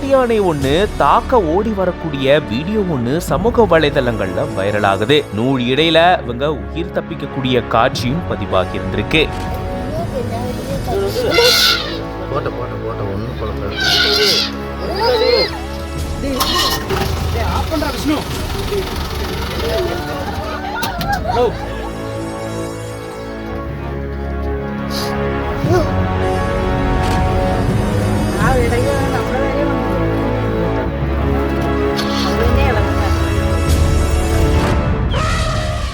காட்டு யானை ஒண்ணு தாக்க ஓடி வரக்கூடிய வீடியோ ஒண்ணு சமூக வலைதளங்கள்ல வைரல் ஆகுது. நூல் இடையில இவங்க உயிர் தப்பிக்கக்கூடிய காட்சியும் பதிவாகி இருந்திருக்கு.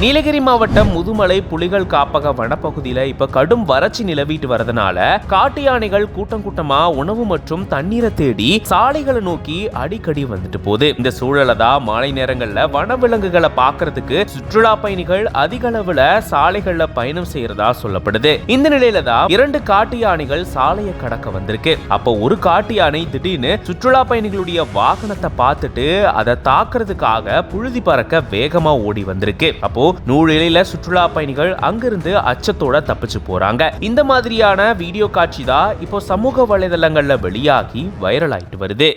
நீலகிரி மாவட்டம் முதுமலை புலிகள் காப்பக வனப்பகுதியில இப்ப கடும் வறட்சி நிலவிட்டு வரதுனால காட்டு யானைகள் கூட்டம் கூட்டமா உணவு மற்றும் தண்ணீரை தேடி சாலைகளை நோக்கி அடிக்கடி வந்துட்டு போகுது. இந்த சூழல தான் மாலை நேரங்கள்ல வனவிலங்குகளை பாக்குறதுக்கு சுற்றுலா பயணிகள் அதிக அளவுல சாலைகள்ல பயணம் செய்யறதா சொல்லப்படுது. இந்த நிலையில தான் 2 காட்டு யானைகள் சாலையை கடக்க வந்திருக்கு. அப்போ ஒரு காட்டு யானை திடீர்னு சுற்றுலா பயணிகளுடைய வாகனத்தை பார்த்துட்டு அதை தாக்குறதுக்காக புழுதி பறக்க வேகமா ஓடி வந்திருக்கு. அப்போ நூலிலையில சுற்றுலா பயணிகள் அங்கிருந்து அச்சத்தோட தப்பிச்சு போறாங்க. இந்த மாதிரியான வீடியோ காட்சி தான் இப்போ சமூக வலைதளங்கள்ல வெளியாகி வைரல் ஆயிட்டு வருது.